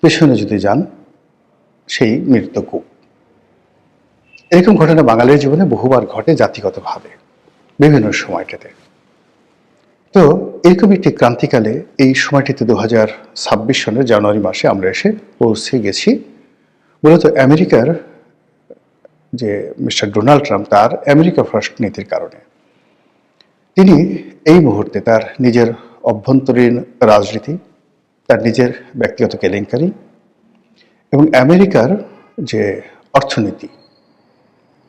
পেছনে যদি যান সেই মৃত্যুকূপ। এরকম ঘটনা বাঙালির জীবনে বহুবার ঘটে জাতিগতভাবে বিভিন্ন সময়টাতে। তো এরকম একটি ক্রান্তিকালে এই সময়টিতে 2026 সনের জানুয়ারি মাসে আমরা এসে পৌঁছে গেছি মূলত আমেরিকার যে মিস্টার ডোনাল্ড ট্রাম্প তার আমেরিকা ফার্স্ট নীতির কারণে। তিনি এই মুহূর্তে তার নিজের অভ্যন্তরীণ রাজনীতি, তার নিজের ব্যক্তিগত কেলেঙ্কারি এবং আমেরিকার যে অর্থনীতি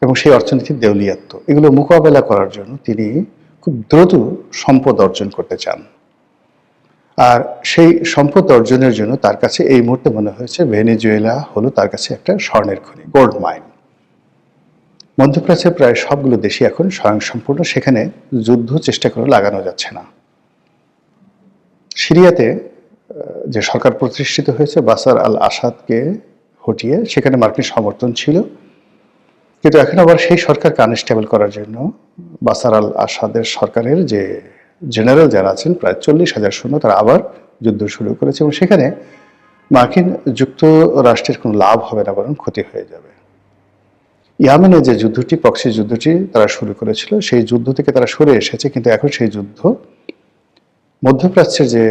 এবং সেই অর্থনীতির দেউলিয়াত্ব এগুলো মোকাবেলা করার জন্য তিনি খুব দ্রুত সম্পদ অর্জন করতে চান। আর সেই সম্পদ অর্জনের জন্য তার কাছে এই মুহূর্তে মনে হয়েছে ভেনেজুয়েলা হলো তার কাছে একটা স্বর্ণের খনি, গোল্ড মাইন। মধ্যপ্রাচ্যের প্রায় সবগুলো দেশই এখন স্বয়ংসম্পূর্ণ, সেখানে যুদ্ধ চেষ্টা করে লাগানো যাচ্ছে না। সিরিয়াতে যে সরকার প্রতিষ্ঠিত হয়েছে বাশার আল আসাদকে হটিয়ে সেখানে মার্কিন সমর্থন ছিল, কিন্তু এখন আবার সেই সরকারকে আনস্টেবল করার জন্য বাশার আল আসাদের সরকারের যে জেনারেল যারা আছেন প্রায় 40,000 সৈন্য তারা আবার যুদ্ধ শুরু করেছে এবং সেখানে মার্কিন যুক্তরাষ্ট্রের কোনো লাভ হবে না, বরং ক্ষতি হয়ে যাবে। ইয়ামেনে যে যুদ্ধটি, প্রক্সি যুদ্ধটি তারা শুরু করেছিল, সেই যুদ্ধ থেকে তারা সরে এসেছে, কিন্তু এখন সেই যুদ্ধ মধ্যপ্রাচ্যের যে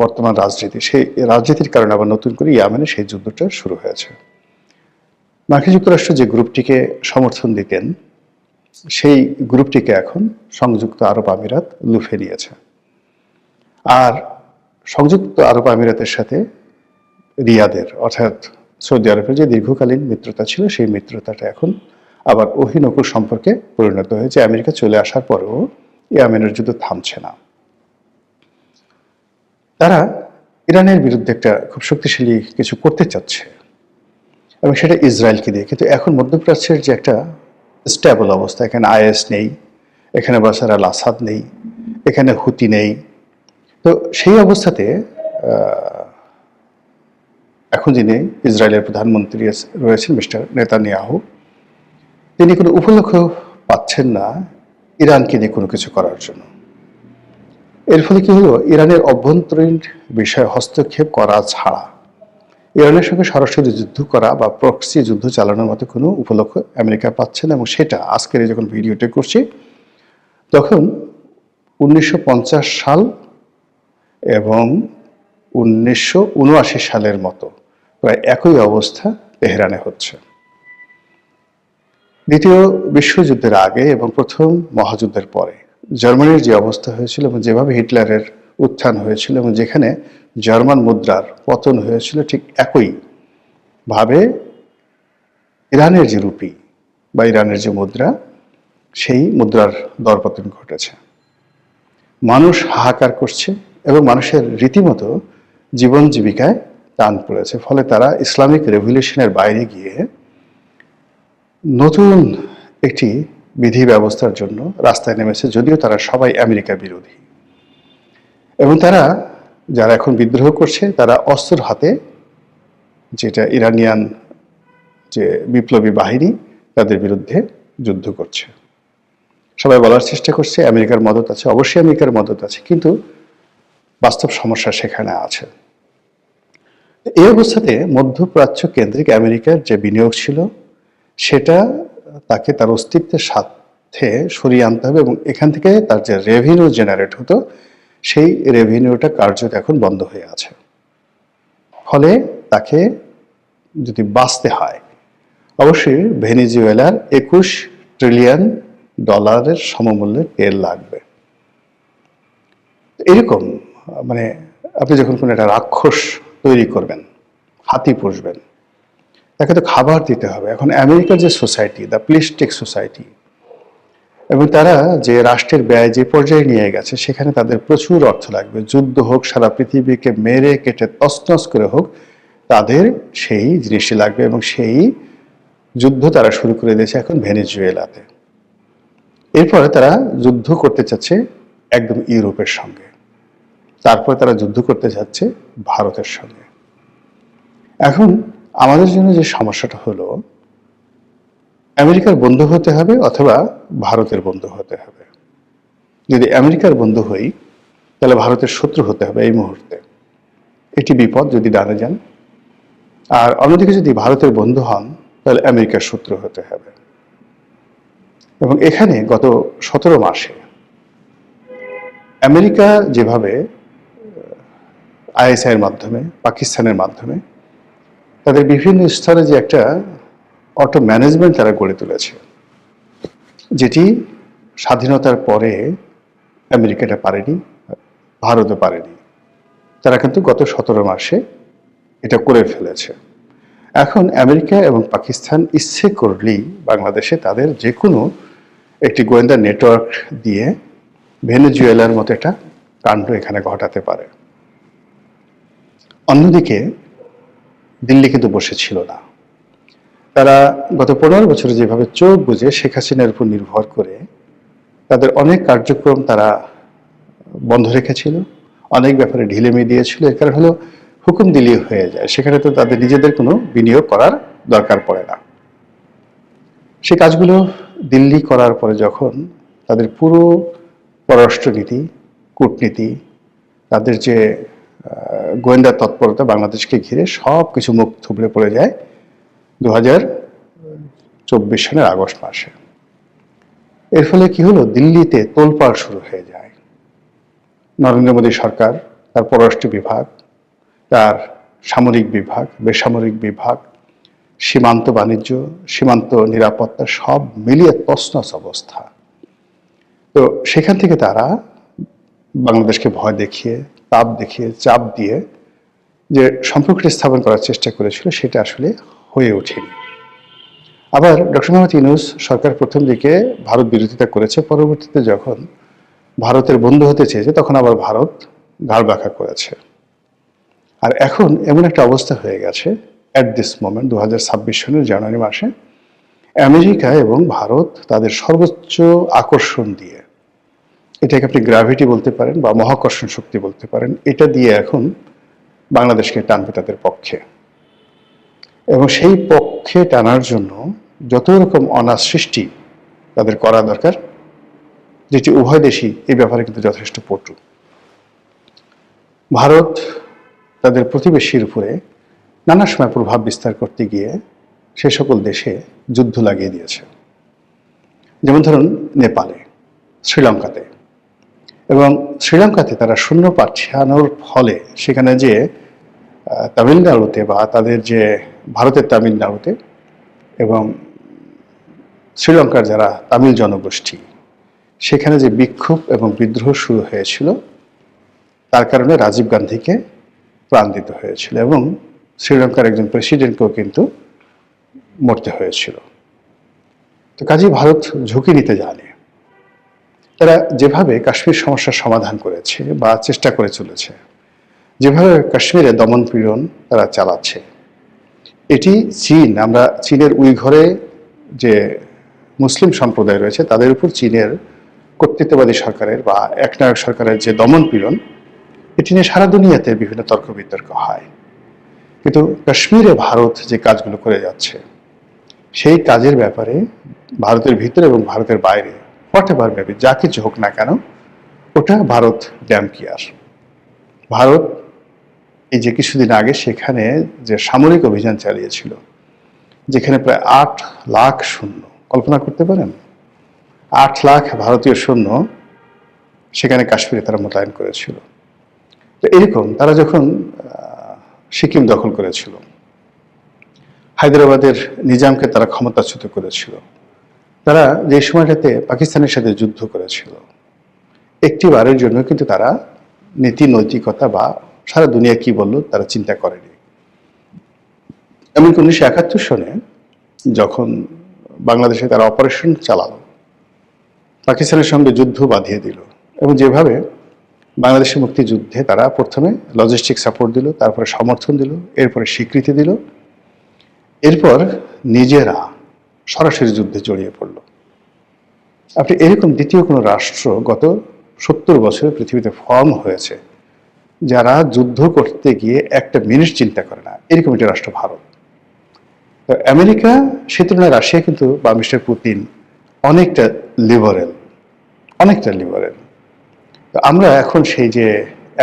বর্তমান রাজনীতি, সেই রাজনীতির কারণে আবার নতুন করে ইয়ামেনে সেই যুদ্ধটা শুরু হয়েছে। মার্কিন যুক্তরাষ্ট্র যে গ্রুপটিকে সমর্থন দিতেন সেই গ্রুপটিকে এখন সংযুক্ত আরব আমিরাত লুফে নিয়েছে। আর সংযুক্ত আরব আমিরাতের সাথে রিয়াদের অর্থাৎ সৌদি আরবের যে দীর্ঘকালীন মিত্রতা ছিল সেই মিত্রতাটা এখন আবার অহিনকুর সম্পর্কে পরিণত হয়েছে। আমেরিকা চলে আসার পরেও ইয়ামেনের যুদ্ধ থামছে না। তারা ইরানের বিরুদ্ধে একটা খুব শক্তিশালী কিছু করতে চাচ্ছে এবং সেটা ইসরায়েলকে দিয়ে। কিন্তু এখন মধ্যপ্রাচ্যের যে একটা স্টেবল অবস্থা, এখানে আইএস নেই, এখানে বাশার আল আসাদ নেই, এখানে হুতি নেই। তো সেই অবস্থাতে এখন যিনি ইসরায়েলের প্রধানমন্ত্রী রয়েছেন মিস্টার নেতানিয়াহু, তিনি কোনো উপলক্ষ পাচ্ছেন না ইরানকে নিয়ে কোনো কিছু করার জন্য। এর ফলে কি হলো, ইরানের অভ্যন্তরীণ বিষয়ে হস্তক্ষেপ করা ছাড়া ইরানের সঙ্গে সরাসরি যুদ্ধ করা বা প্রক্সি যুদ্ধ চালানোর মতো কোনো উপলক্ষ আমেরিকা পাচ্ছে না। এবং সেটা আজকের যখন ভিডিওটা করছি তখন 1950 সাল এবং 1979 সালের মতো প্রায় একই অবস্থা তেহরানে হচ্ছে। দ্বিতীয় বিশ্বযুদ্ধের আগে এবং প্রথম মহাযুদ্ধের পরে জার্মানির যে অবস্থা হয়েছিল এবং যেভাবে হিটলারের উত্থান হয়েছিল এবং যেখানে জার্মান মুদ্রার পতন হয়েছিল, ঠিক একইভাবে ইরানের যে রুপি বা ইরানের যে মুদ্রা, সেই মুদ্রার দরপতন ঘটেছে। মানুষ হাহাকার করছে এবং মানুষের রীতিমতো জীবন জীবিকায় টান পড়েছে। ফলে তারা ইসলামিক রেভলিউশনের বাইরে গিয়ে নতুন একটি বিধি ব্যবস্থার জন্য রাস্তায় নেমেছে, যদিও তারা সবাই আমেরিকা বিরোধী। এবং তারা যারা এখন বিদ্রোহ করছে তারা অস্ত্র হাতে, যেটা ইরানিয়ান যে বিপ্লবী বাহিনী তাদের বিরুদ্ধে যুদ্ধ করছে। সবাই বলার চেষ্টা করছে আমেরিকার মদত আছে, অবশ্যই আমেরিকার মদত আছে, কিন্তু বাস্তব সমস্যা সেখানে আছে। এই অবস্থাতে মধ্যপ্রাচ্য কেন্দ্রিক আমেরিকার যে বিনিয়োগ ছিল সেটা তাকে তার অস্তিত্বের সাথে সরিয়ে আনতে হবে এবং এখান থেকে তার যে রেভিনিউ জেনারেট হতো সেই রেভিনিউটা কার্যত এখন বন্ধ হয়ে আছে। ফলে তাকে যদি বাঁচতে হয় অবশ্যই ভেনেজুয়েলার 21 ট্রিলিয়ন ডলারের সমমূল্যের তেল লাগবে। এরকম মানে আপনি যখন কোনো একটা রাক্ষস তৈরি করবেন, হাতি পুষবেন, তাকে তো খাবার দিতে হবে। এখন আমেরিকার যে সোসাইটি, দ্য প্লিস্টিক সোসাইটি, এবং তারা যে রাষ্ট্রের ব্যয় যে পর্যায়ে নিয়ে গেছে সেখানে তাদের প্রচুর অর্থ লাগবে। যুদ্ধ হোক, সারা পৃথিবীকে মেরে কেটে তছনছ করে হোক, তাদের সেই জিনিসটি লাগবে এবং সেই যুদ্ধ তারা শুরু করে দিয়েছে এখন ভেনেজুয়েলাতে। এরপরে তারা যুদ্ধ করতে চাচ্ছে একদম ইউরোপের সঙ্গে, তারপরে তারা যুদ্ধ করতে যাচ্ছে ভারতের সঙ্গে। এখন আমাদের জন্য যে সমস্যাটা হলো, আমেরিকার বন্ধু হতে হবে অথবা ভারতের বন্ধু হতে হবে। যদি আমেরিকার বন্ধু হই তাহলে ভারতের শত্রু হতে হবে এই মুহূর্তে। এটি বিপদ যদি ডানে যান। আর অন্যদিকে যদি ভারতের বন্ধু হন তাহলে আমেরিকার শত্রু হতে হবে। এবং এখানে গত 17 মাসে আমেরিকা যেভাবে আইএসআই এর মাধ্যমে, পাকিস্তানের মাধ্যমে তাদের বিভিন্ন স্তরে যে একটা অটো ম্যানেজমেন্ট তারা গড়ে তুলেছে, যেটি স্বাধীনতার পরে আমেরিকাটা পারেনি, ভারতও পারেনি। তারা কিন্তু গত 17 মাসে এটা করে ফেলেছে। এখন আমেরিকা এবং পাকিস্তান ইচ্ছে করলেই বাংলাদেশে তাদের যে কোনো একটি গোয়েন্দা নেটওয়ার্ক দিয়ে ভেনেজুয়েলার মতো একটা কাণ্ড এখানে ঘটাতে পারে। অন্যদিকে দিল্লি কিন্তু বসেছিল না। তারা গত 15 বছরে যেভাবে চোখ বুজে শেখ হাসিনার উপর নির্ভর করে তাদের অনেক কার্যক্রম তারা বন্ধ রেখেছিল, অনেক ব্যাপারে ঢিলেমি দিয়েছিল। এর কারণ হলো হুকুম দিলেই হয়ে যায়, সেখানে তো তাদের নিজেদের কোনো বিনিয়োগ করার দরকার পড়ে না। সেই কাজগুলো দিল্লি করার পরে যখন তাদের পুরো পররাষ্ট্রনীতি, কূটনীতি, তাদের যে গোয়েন্দা তৎপরতা বাংলাদেশকে ঘিরে সব কিছু মুখ থুবড়ে পড়ে যায় 2024 সালের আগস্ট মাসে। এর ফলে কি হলো, দিল্লিতে তোলপাড় শুরু হয়ে যায়। নরেন্দ্র মোদী সরকার, তার পররাষ্ট্র বিভাগ, তার সামরিক বিভাগ, বেসামরিক বিভাগ, সীমান্ত বাণিজ্য, সীমান্ত নিরাপত্তা সব মিলিয়ে তছনছ অবস্থা। তো সেখান থেকে তারা বাংলাদেশকে ভয় দেখিয়ে, তাপ দেখিয়ে, চাপ দিয়ে যে সম্পর্কটি স্থাপন করার চেষ্টা করেছিল সেটা আসলে হয়ে ওঠেনি। আবার ডক্টর মোহাম্মদ ইউনূস সরকার প্রথম দিকে ভারত বিরোধিতা করেছে, পরবর্তীতে যখন ভারতের বন্ধু হতে চেয়েছে তখন আবার ভারত ঘাড় বাঁকা করেছে। আর এখন এমন একটা অবস্থা হয়ে গেছে অ্যাট দিস মোমেন্ট 2026 সালের জানুয়ারি মাসে আমেরিকা এবং ভারত তাদের সর্বোচ্চ আকর্ষণ দিয়ে, এটাকে আপনি গ্র্যাভিটি বলতে পারেন বা মহাকর্ষণ শক্তি বলতে পারেন, এটা দিয়ে এখন বাংলাদেশকে টানবে তাদের পক্ষে। এবং সেই পক্ষে টানার জন্য যত রকম অনার সৃষ্টি তাদের করা দরকার, যেটি উভয় দেশই এই ব্যাপারে কিন্তু যথেষ্ট পটু। ভারত তাদের প্রতিবেশীর উপরে নানা সময় প্রভাব বিস্তার করতে গিয়ে সে সকল দেশে যুদ্ধ লাগিয়ে দিয়েছে। যেমন ধরুন নেপালে, শ্রীলঙ্কাতে। এবং শ্রীলঙ্কাতে তারা শূন্য পাঠানোর ফলে সেখানে যে তামিলনাড়ুতে বা তাদের যে ভারতের তামিলনাড়ুতে এবং শ্রীলঙ্কার যারা তামিল জনগোষ্ঠী, সেখানে যে বিক্ষোভ এবং বিদ্রোহ শুরু হয়েছিল, তার কারণে রাজীব গান্ধীকে প্রাণ দিতে হয়েছিল এবং শ্রীলঙ্কার একজন প্রেসিডেন্টকেও কিন্তু মরতে হয়েছিল। তো কাজেই ভারত ঝুঁকি নিতে জানে। তারা যেভাবে কাশ্মীর সমস্যার সমাধান করেছে বা চেষ্টা করে চলেছে, যেভাবে কাশ্মীরে দমন পীড়ন তারা চালাচ্ছে, এটি চীন, আমরা চীনের উইঘরে যে মুসলিম সম্প্রদায় রয়েছে তাদের উপর চীনের কর্তৃত্ববাদী সরকারের বা একনায়ক সরকারের যে দমন পীড়ন, এটি নিয়ে সারা দুনিয়াতে বিভিন্ন তর্ক বিতর্ক হয়। কিন্তু কাশ্মীরে ভারত যে কাজগুলো করে যাচ্ছে, সেই কাজের ব্যাপারে ভারতের ভিতরে এবং ভারতের বাইরে হোয়াট এভার মেবি যা কিছু হোক না কেন, ওটা ভারত ড্যাম কেয়ার। ভারত এই যে কিছুদিন আগে সেখানে যে সামরিক অভিযান চালিয়েছিল, যেখানে প্রায় 8 লাখ সৈন্য, কল্পনা করতে পারেন 8 লাখ ভারতীয় সৈন্য সেখানে কাশ্মীরে তারা মোতায়েন করেছিল। তো এরকম তারা যখন সিকিম দখল করেছিল, হায়দ্রাবাদের নিজামকে তারা ক্ষমতাচ্যুত করেছিল, তারা যে সময়টাতে পাকিস্তানের সাথে যুদ্ধ করেছিল, একটি বারের জন্য কিন্তু তারা নীতি নৈতিকতা বা সারা দুনিয়া কি বলল তারা চিন্তা করেনি। এমনকি 1971 সনে যখন বাংলাদেশে তারা অপারেশন চালালো, পাকিস্তানের সঙ্গে যুদ্ধ বাঁধিয়ে দিল এবং যেভাবে বাংলাদেশের মুক্তিযুদ্ধে তারা প্রথমে লজিস্টিক সাপোর্ট দিল, তারপরে সমর্থন দিল, এরপরে স্বীকৃতি দিল, এরপর নিজেরা সরাসরি যুদ্ধে জড়িয়ে পড়ল। আপনি এরকম দ্বিতীয় কোনো রাষ্ট্র গত 70 বছরে পৃথিবীতে ফর্ম হয়েছে যারা যুদ্ধ করতে গিয়ে একটা মিনিট চিন্তা করে না, এরকম একটি রাষ্ট্র ভারত। আমেরিকা সে তুলনায় রাশিয়া কিন্তু বা মিস্টার পুতিন অনেকটা লিবারেল, অনেকটা লিবারেল। তো আমরা এখন সেই যে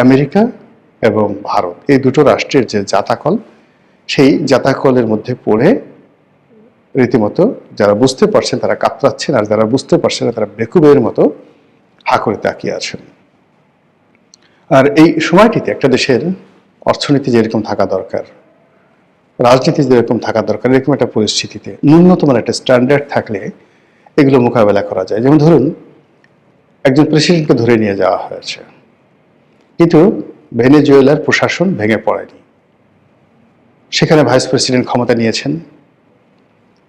আমেরিকা এবং ভারত, এই দুটো রাষ্ট্রের যে জাতাকল, সেই জাতাকলের মধ্যে পড়ে রীতিমতো যারা বুঝতে পারছেন তারা কাতরাচ্ছেন, আর যারা বুঝতে পারছেন না তারা বেকুবের মতো হা করে তাকিয়ে আছেন। আর এই সময়টিতে একটা দেশের অর্থনীতি যেরকম থাকা দরকার, রাজনীতি যেরকম থাকা দরকার, এরকম একটা পরিস্থিতিতে ন্যূনতম একটা স্ট্যান্ডার্ড থাকলে এগুলো মোকাবেলা করা যায়। যেমন ধরুন, একজন প্রেসিডেন্টকে ধরে নিয়ে যাওয়া হয়েছে, কিন্তু ভেনেজুয়েলার প্রশাসন ভেঙে পড়েনি। সেখানে ভাইস প্রেসিডেন্ট ক্ষমতা নিয়েছেন,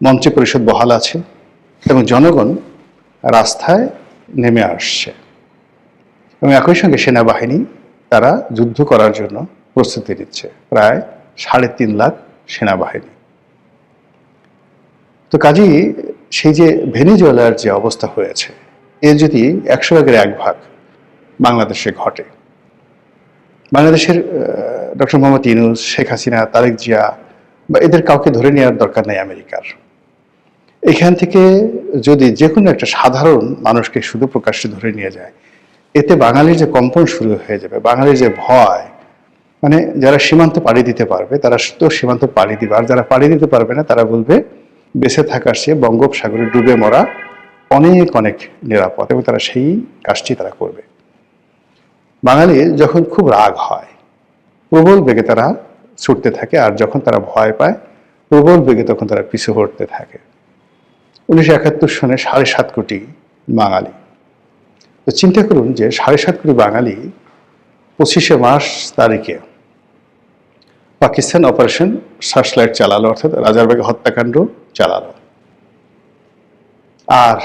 মন্ত্রী পরিষদ বহাল আছে এবং জনগণ রাস্তায় নেমে আসছে, এবং একই সঙ্গে সেনাবাহিনী তারা যুদ্ধ করার জন্য প্রস্তুতি নিচ্ছে, প্রায় 3.5 লাখ সেনাবাহিনী। তো কাজেই সেই যে ভেনেজুয়েলার যে অবস্থা হয়েছে, এর যদি 100 ভাগের 1 ভাগ বাংলাদেশে ঘটে, বাংলাদেশের ডক্টর মোহাম্মদ ইউনূস, শেখ হাসিনা, তারেক জিয়া বা এদের কাউকে ধরে নেওয়ার দরকার নেই আমেরিকার। এখান থেকে যদি যে কোনো একটা সাধারণ মানুষকে শুধু প্রকাশ্যে ধরে নিয়ে যায়, এতে বাঙালির যে কম্পন শুরু হয়ে যাবে, বাঙালির যে ভয়, মানে যারা সীমান্ত পাড়ি দিতে পারবে তারা তো সীমান্ত পাড়ি দিবে, আর যারা পাড়ি দিতে পারবে না তারা বলবে বেঁচে থাকার চেয়ে বঙ্গোপসাগরে ডুবে মরা অনেক অনেক নিরাপদ, এবং তারা সেই কাজটি তারা করবে। বাঙালি যখন খুব রাগ হয় প্রবল বেগে তারা ছুটতে থাকে, আর যখন তারা ভয় পায় প্রবল বেগে তখন তারা পিছু হটতে থাকে। 1971 সনে 7.5 কোটি বাঙালি। তো চিন্তা করুন যে 7.5 কোটি বাঙালি 25শে মার্চ তারিখে পাকিস্তান অপারেশন সার্চলাইট চালালো, অর্থাৎ রাজারবাগে হত্যাকাণ্ড চালালো। আর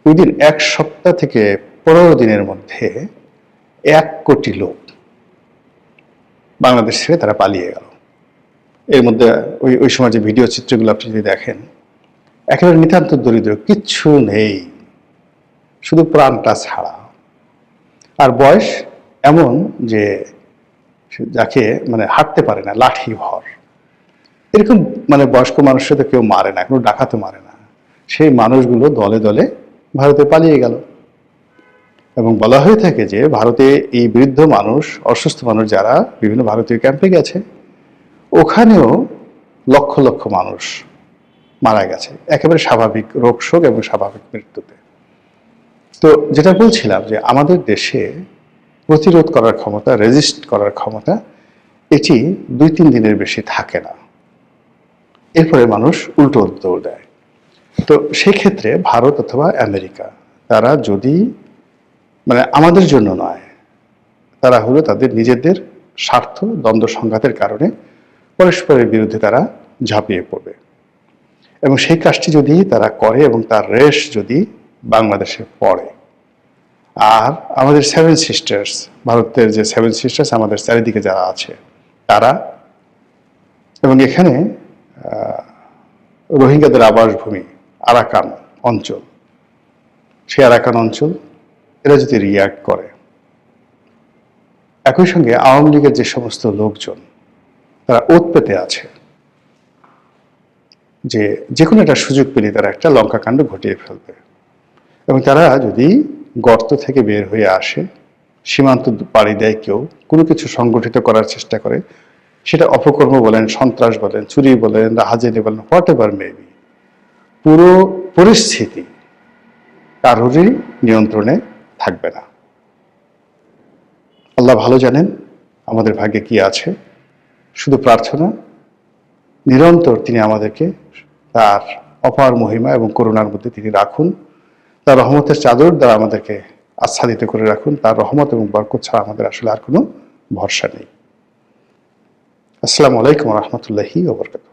ওই দিন 1 সপ্তাহ থেকে 15 দিনের মধ্যে 1 কোটি লোক বাংলাদেশ ছেড়ে তারা পালিয়ে গেল। এর মধ্যে ওই সময় যে ভিডিও চিত্রগুলো আপনি যদি দেখেন, একেবারে নিতান্ত দরিদ্র, কিচ্ছু নেই, শুধু প্রাণটা ছাড়া। আর বয়স এমন যে যাকে মানে হাঁটতে পারে না, লাঠি ভর, এরকম মানে বয়স্ক মানুষের তো কেউ মারে না, কোনো ডাকাতে মারে না। সেই মানুষগুলো দলে দলে ভারতে পালিয়ে গেল, এবং বলা হয়ে থাকে যে ভারতে এই বৃদ্ধ মানুষ, অসুস্থ মানুষ যারা বিভিন্ন ভারতীয় ক্যাম্পে গেছে, ওখানেও লক্ষ লক্ষ মানুষ মারা গেছে একেবারে স্বাভাবিক রোগ শোক এবং স্বাভাবিক মৃত্যুতে। তো যেটা বলছিলাম যে আমাদের দেশে প্রতিরোধ করার ক্ষমতা, রেজিস্ট করার ক্ষমতা, এটি 2-3 দিনের বেশি থাকে না, এরপরে মানুষ উল্টো দৌড় দেয়। তো সেই ক্ষেত্রে ভারত অথবা আমেরিকা তারা যদি মানে আমাদের জন্য নয়, তারা হলো তাদের নিজেদের স্বার্থ দ্বন্দ্ব সংঘাতের কারণে পরস্পরের বিরুদ্ধে তারা ঝাঁপিয়ে পড়বে, এবং সেই কাজটি যদি তারা করে এবং তার রেশ যদি বাংলাদেশে পড়ে, আর আমাদের 7 সিস্টার্স, ভারতের যে 7 সিস্টার্স আমাদের চারিদিকে যারা আছে তারা, এবং এখানে রোহিঙ্গাদের আবাসভূমি আরাকান অঞ্চল, সেই আরাকান অঞ্চল এরা যদি রিয়াক্ট করে, একই সঙ্গে আওয়ামী লীগের যে সমস্ত লোকজন তারা ওত পেতে আছে যে কোনো একটা সুযোগ পেলে তারা একটা লঙ্কা কাণ্ড ঘটিয়ে ফেলবে, এবং তারা যদি গর্ত থেকে বের হয়ে আসে, সীমান্ত পাড়ি দেয়, কেউ কোনো কিছু সংগঠিত করার চেষ্টা করে, সেটা অপকর্ম বলেন, সন্ত্রাস বলেন, চুরি বলেন, রাহাজানি বলেন, হোয়াট এভার মেবি, পুরো পরিস্থিতি কারোরই নিয়ন্ত্রণে থাকবে না। আল্লাহ ভালো জানেন আমাদের ভাগ্যে কি আছে। শুধু প্রার্থনা, নিরন্তর তিনি আমাদেরকে তার অপার মহিমা এবং করুণার মধ্যে তিনি রাখুন, তার রহমতের চাদর দ্বারা আমাদেরকে আচ্ছাদিত করে রাখুন। তার রহমত এবং বরকত ছাড়া আমাদের আসলে আর কোনো ভরসা নেই। আসসালামু আলাইকুম ওয়া রাহমাতুল্লাহি ওয়া বারাকাতুহু।